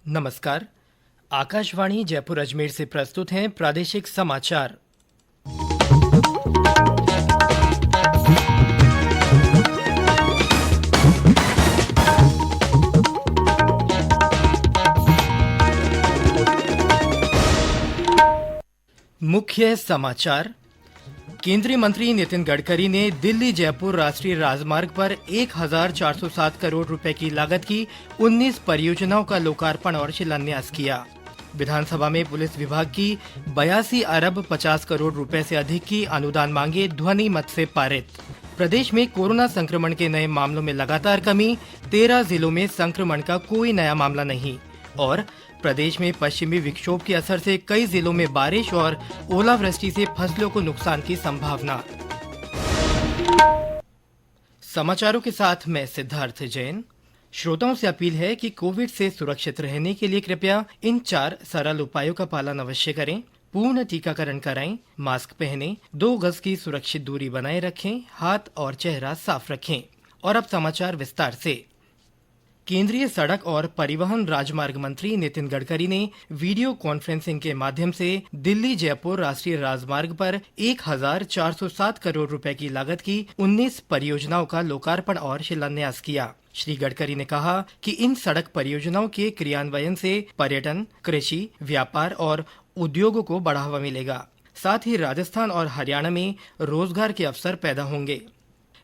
नमस्कार। आकाशवाणी जयपुर अजमेर से प्रस्तुत हैं प्रादेशिक समाचार। मुख्य समाचार। केंद्रीय मंत्री नितिन गडकरी ने दिल्ली जयपुर राष्ट्रीय राजमार्ग पर 1407 करोड़ रुपए की लागत की 19 परियोजनाओं का लोकार्पण और शिलान्यास किया। विधानसभा में पुलिस विभाग की 82 अरब 50 करोड़ रुपए से अधिक की अनुदान मांगे ध्वनि मत से पारित। प्रदेश में कोरोना संक्रमण के नए मामलों में लगातार कमी, 13 जिलों में संक्रमण का कोई नया मामला नहीं। और प्रदेश में पश्चिमी विक्षोभ के असर से कई जिलों में बारिश और ओलावृष्टि से फसलों को नुकसान की संभावना। समाचारों के साथ मैं सिद्धार्थ जैन। श्रोताओं से अपील है कि कोविड से सुरक्षित रहने के लिए कृपया इन 4 सरल उपायों का पालन अवश्य करें। पूर्ण टीकाकरण कराएं, मास्क पहनें, 2 गज की सुरक्षित दूरी बनाए रखें, हाथ और चेहरा साफ रखें। और अब समाचार विस्तार से। केंद्रीय सड़क और परिवहन राजमार्ग मंत्री नितिन गडकरी ने वीडियो कॉन्फ्रेंसिंग के माध्यम से दिल्ली जयपुर राष्ट्रीय राजमार्ग पर 1407 करोड़ रुपए की लागत की 19 परियोजनाओं का लोकार्पण और शिलान्यास किया। श्री गडकरी ने कहा कि इन सड़क परियोजनाओं के क्रियान्वयन से पर्यटन, कृषि, व्यापार और उद्योगों को बढ़ावा मिलेगा। साथ ही राजस्थान और हरियाणा में रोजगार के अवसर पैदा होंगे।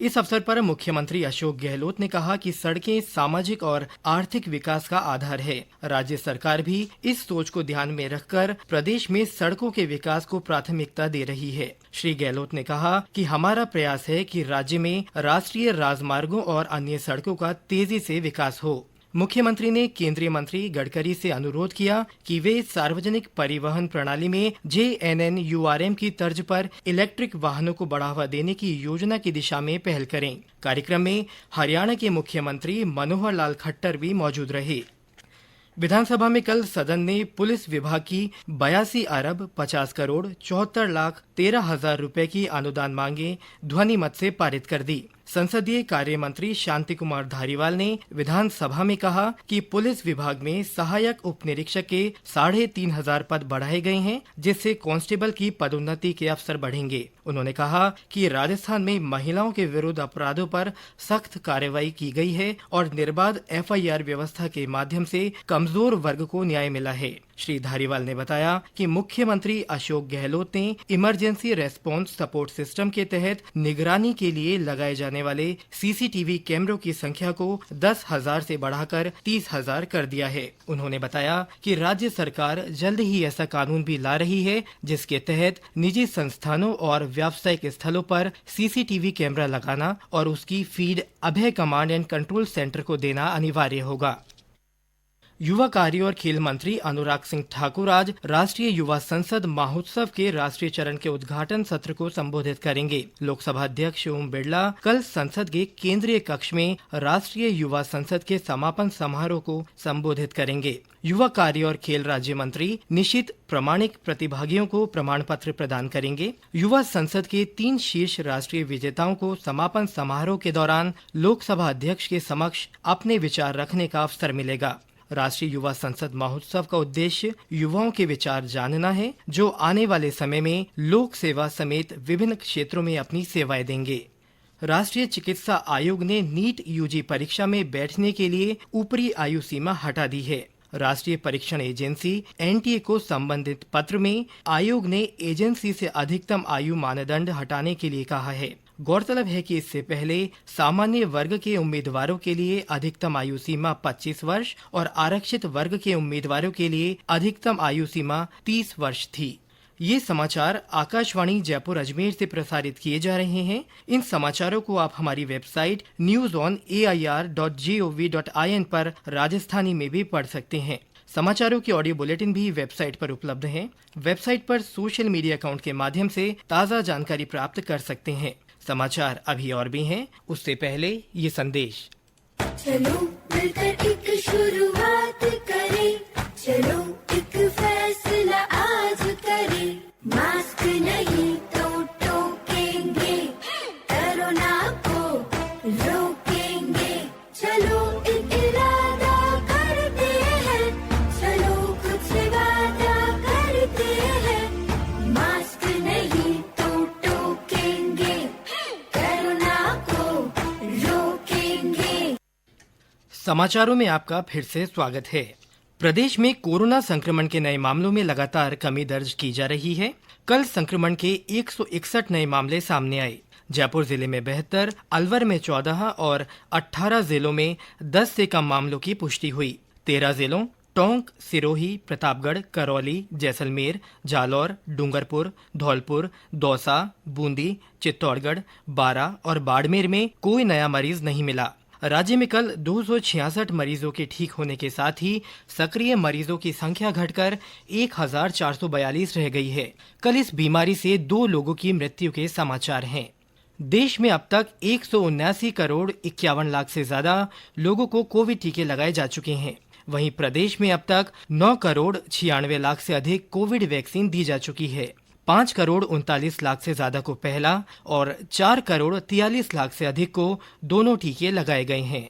इस अवसर पर मुख्यमंत्री अशोक गहलोत ने कहा कि सड़कें सामाजिक और आर्थिक विकास का आधार है। राज्य सरकार भी इस सोच को ध्यान में रखकर प्रदेश में सड़कों के विकास को प्राथमिकता दे रही है। श्री गहलोत ने कहा कि हमारा प्रयास है कि राज्य में राष्ट्रीय राजमार्गों और अन्य सड़कों का तेजी से विकास हो। मुख्यमंत्री ने केंद्रीय मंत्री गडकरी से अनुरोध किया कि वे सार्वजनिक परिवहन प्रणाली में JNNURM की तर्ज पर इलेक्ट्रिक वाहनों को बढ़ावा देने की योजना की दिशा में पहल करें। कार्यक्रम में हरियाणा के मुख्यमंत्री मनोहर लाल खट्टर भी मौजूद रहे। विधानसभा में कल सदन ने पुलिस विभाग की 82 अरब 50 करोड़ 74 लाख 13 हजार रुपए की अनुदान मांगे ध्वनि मत से पारित कर दी। संसदीय कार्य मंत्री शांति कुमार धारीवाल ने विधानसभा में कहा कि पुलिस विभाग में सहायक उप निरीक्षक के 3500 पद बढ़ाए गए हैं, जिससे कांस्टेबल की पदोन्नति के अवसर बढ़ेंगे। उन्होंने कहा कि राजस्थान में महिलाओं के विरुद्ध अपराधों पर सख्त कार्रवाई की गई है और निर्बाध FIR व्यवस्था के माध्यम से कमजोर वर्ग को न्याय मिला है। श्री धारीवाल ने बताया कि मुख्यमंत्री अशोक गहलोत ने इमरजेंसी रेस्पॉन्स सपोर्ट सिस्टम के तहत निगरानी के लिए लगाए जाने वाले CCTV कैमरों की संख्या को 10,000 से बढ़ाकर 30,000 कर दिया है। उन्होंने बताया कि राज्य सरकार जल्द ही ऐसा कानून भी ला रही है, जिसके तहत निजी संस्थानों और व्यावसायिक स्थलों पर CCTV कैमरा लगाना और उसकी feed Abhay command and control centre को देना अनिवार्य होगा। युवा कार्य और खेल मंत्री अनुराग सिंह ठाकुर आज राष्ट्रीय युवा संसद महोत्सव के राष्ट्रीय चरण के उद्घाटन सत्र को संबोधित करेंगे। लोकसभा अध्यक्ष ओम बिरला कल संसद के केंद्रीय कक्ष में राष्ट्रीय युवा संसद के समापन समारोह को संबोधित करेंगे। युवा कार्य और खेल राज्य मंत्री निशित प्रामाणिक प्रतिभागियों को प्रमाण पत्र प्रदान करेंगे। युवा संसद के 3 शीर्ष राष्ट्रीय विजेताओं को समापन समारोह के दौरान लोकसभा अध्यक्ष के समक्ष अपने विचार रखने का अवसर मिलेगा। राष्ट्रीय युवा संसद महोत्सव का उद्देश्य युवाओं के विचार जानना है, जो आने वाले समय में लोक सेवा समेत विभिन्न क्षेत्रों में अपनी सेवाएं देंगे। राष्ट्रीय चिकित्सा आयोग ने नीट UG परीक्षा में बैठने के लिए ऊपरी आयु सीमा हटा दी है। राष्ट्रीय परीक्षण एजेंसी NTA को संबंधित पत्र में आयोग ने एजेंसी से अधिकतम आयु मानदंड हटाने के लिए कहा है। गौरतलब है कि इससे पहले सामान्य वर्ग के उम्मीदवारों के लिए अधिकतम आयु सीमा 25 वर्ष और आरक्षित वर्ग के उम्मीदवारों के लिए अधिकतम आयु सीमा 30 वर्ष थी। ये समाचार आकाशवाणी जयपुर अजमेर से प्रसारित किए जा रहे हैं। इन समाचारों को आप हमारी वेबसाइट newsonair.gov.in पर राजस्थानी में भी पढ़ सकते हैं। समाचारों की ऑडियो बुलेटिन भी वेबसाइट पर उपलब्ध हैं। वेबसाइट पर सोशल मीडिया अकाउंट के माध्यम से ताज़ा जानकारी प्राप्त कर सकते हैं। समाचार अभी और भी हैं, उससे पहले ये संदेश। चलो मिलकर एक शुरुआत करें, चलो एक फैसला आज करें, मास्क नहीं तो टोकेंगे, कोरोना को रोकेंगे, चलो एक इरादा करते हैं, समाचारों में आपका फिर से स्वागत है। प्रदेश में कोरोना संक्रमण के नए मामलों में लगातार कमी दर्ज की जा रही है। कल संक्रमण के 161 नए मामले सामने आए। जयपुर जिले में 72, अलवर में 14 और 18 जिलों में 10 से कम मामलों की पुष्टि हुई। 13 जिलों टोंक, सिरोही, प्रतापगढ़, करौली, जैसलमेर, जालौर, डूंगरपुर, धौलपुर, दौसा, बूंदी, चित्तौड़गढ़, बारां और बाड़मेर में कोई नया मरीज नहीं मिला। राज्य में कल 266 मरीजों के ठीक होने के साथ ही सक्रिय मरीजों की संख्या घटकर 1442 रह गई है। कल इस बीमारी से 2 लोगों की मृत्यु के समाचार हैं। देश में अब तक 179 करोड़ 51 लाख से ज्यादा लोगों को कोविड टीके लगाए जा चुके हैं। वहीं प्रदेश में अब तक 9 करोड़ 96 लाख से अधिक कोविड वैक्सीन दी जा चुकी है। 5 करोड़ 39 लाख से ज्यादा को पहला और 4 करोड़ 43 लाख से अधिक को दोनों टीके लगाए गए हैं।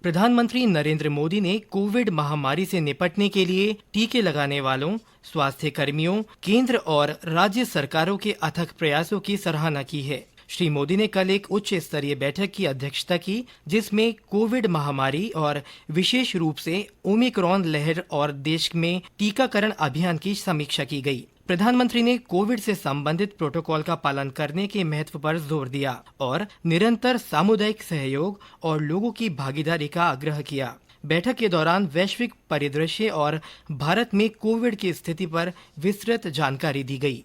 प्रधानमंत्री नरेंद्र मोदी ने कोविड महामारी से निपटने के लिए टीके लगाने वालों, स्वास्थ्य कर्मियों, केंद्र और राज्य सरकारों के अथक प्रयासों की सराहना की है। श्री मोदी ने कल एक उच्च स्तरीय बैठक की अध्यक्षता की, जिसमें कोविड महामारी और विशेष रूप से ओमिक्रॉन लहर और देश में टीकाकरण अभियान की समीक्षा की गई। प्रधानमंत्री ने कोविड से संबंधित प्रोटोकॉल का पालन करने के महत्व पर जोर दिया और निरंतर सामुदायिक सहयोग और लोगों की भागीदारी का आग्रह किया। बैठक के दौरान वैश्विक परिदृश्य और भारत में कोविड की स्थिति पर विस्तृत जानकारी दी गई।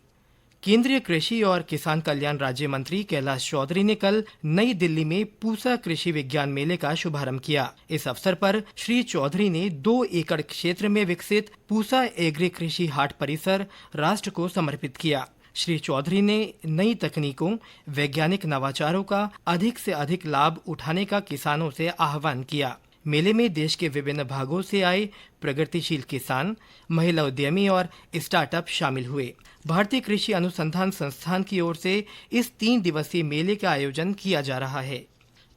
केंद्रीय कृषि और किसान कल्याण राज्य मंत्री कैलाश चौधरी ने कल नई दिल्ली में पूसा कृषि विज्ञान मेले का शुभारंभ किया। इस अवसर पर श्री चौधरी ने 2 एकड़ क्षेत्र में विकसित पूसा एग्री कृषि हाट परिसर राष्ट्र को समर्पित किया। श्री चौधरी ने नई तकनीकों, वैज्ञानिक नवाचारों का अधिक से अधिक लाभ उठाने का किसानों से आह्वान किया। मेले में देश के विभिन्न भागों से आए प्रगतिशील किसान, महिला उद्यमी और स्टार्टअप शामिल हुए। भारतीय कृषि अनुसंधान संस्थान की ओर से इस 3 दिवसीय मेले का आयोजन किया जा रहा है।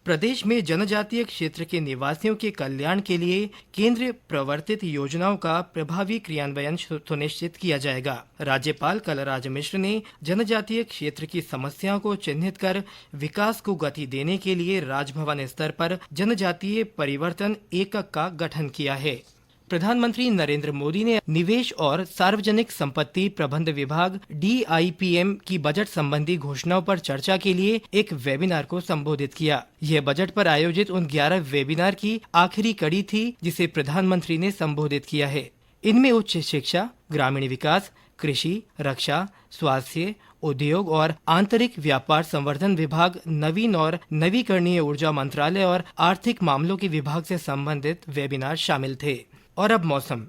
प्रदेश में जनजातीय क्षेत्र के निवासियों के कल्याण के लिए केंद्र प्रवर्तित योजनाओं का प्रभावी क्रियान्वयन सुनिश्चित किया जाएगा। राज्यपाल कलराज मिश्र ने जनजातीय क्षेत्र की समस्याओं को चिन्हित कर विकास को गति देने के लिए राजभवन स्तर पर जनजातीय परिवर्तन एकक का गठन किया है। प्रधानमंत्री नरेंद्र मोदी ने निवेश और सार्वजनिक संपत्ति प्रबंध विभाग DIPM की बजट संबंधी घोषणाओं पर चर्चा के लिए एक वेबिनार को संबोधित किया। यह बजट पर आयोजित उन 11 वेबिनार की आखिरी कड़ी थी जिसे प्रधानमंत्री ने संबोधित किया है। इनमें उच्च शिक्षा, ग्रामीण विकास, कृषि, रक्षा, स्वास्थ्य, उद्योग और आंतरिक व्यापार संवर्धन विभाग, नवीन और नवीकरणीय ऊर्जा मंत्रालय और आर्थिक मामलों के विभाग से संबंधित वेबिनार शामिल थे। और अब मौसम।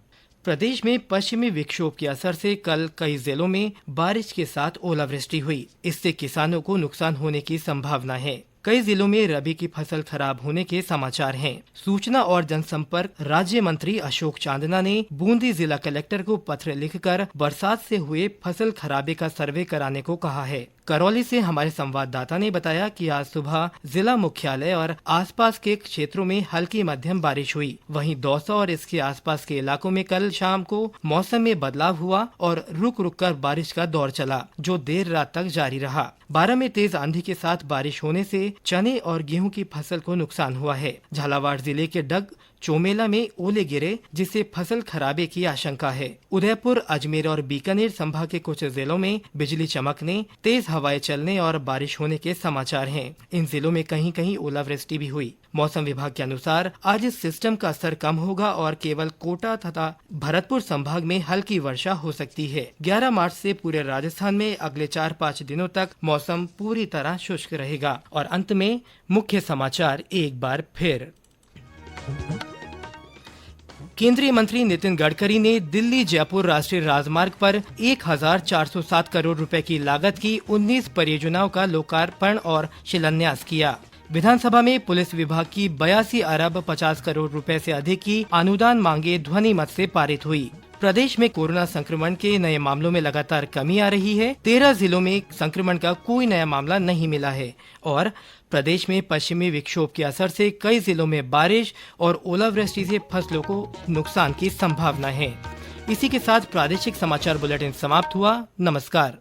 प्रदेश में पश्चिमी विक्षोभ के असर से कल कई जिलों में बारिश के साथ ओलावृष्टि हुई। इससे किसानों को नुकसान होने की संभावना है। कई जिलों में रबी की फसल खराब होने के समाचार हैं। सूचना और जनसंपर्क राज्य मंत्री अशोक चांदना ने बूंदी जिला कलेक्टर को पत्र लिखकर बरसात से हुए फसल खराबे का सर्वे कराने को कहा है। करौली से हमारे संवाददाता ने बताया कि आज सुबह जिला मुख्यालय और आसपास के क्षेत्रों में हल्की मध्यम बारिश हुई। वहीं दौसा और इसके आसपास के इलाकों में कल शाम को मौसम में बदलाव हुआ और रुक रुक कर बारिश का दौर चला, जो देर रात तक जारी रहा। बारां में तेज आंधी के साथ बारिश होने से चने और गेहूं की फसल को नुकसान हुआ है। झालावाड़ जिले के डग चोमेला में ओले गिरे, जिससे फसल खराबे की आशंका है। उदयपुर, अजमेर और बीकानेर संभाग के कुछ जिलों में बिजली चमकने, तेज हवाएं चलने और बारिश होने के समाचार हैं। इन जिलों में कहीं कहीं ओलावृष्टि भी हुई। मौसम विभाग के अनुसार आज इस सिस्टम का असर कम होगा और केवल कोटा तथा भरतपुर संभाग में हल्की वर्षा हो सकती है। 11 मार्च से पूरे राजस्थान में अगले 4-5 दिनों तक मौसम पूरी तरह शुष्क रहेगा। और अंत में मुख्य समाचार एक बार फिर। केंद्रीय मंत्री नितिन गडकरी ने दिल्ली जयपुर राष्ट्रीय राजमार्ग पर 1407 करोड़ रुपए की लागत की 19 परियोजनाओं का लोकार्पण और शिलान्यास किया। विधानसभा में पुलिस विभाग की 82 अरब 50 करोड़ रुपए से अधिक की अनुदान मांगे ध्वनि मत से पारित हुई। प्रदेश में कोरोना संक्रमण के नए मामलों में लगातार कमी आ रही है। 13 जिलों में संक्रमण का कोई नया मामला नहीं मिला है और प्रदेश में पश्चिमी विक्षोभ के असर से कई जिलों में बारिश और ओलावृष्टि से फसलों को नुकसान की संभावना है। इसी के साथ प्रादेशिक समाचार बुलेटिन समाप्त हुआ। नमस्कार।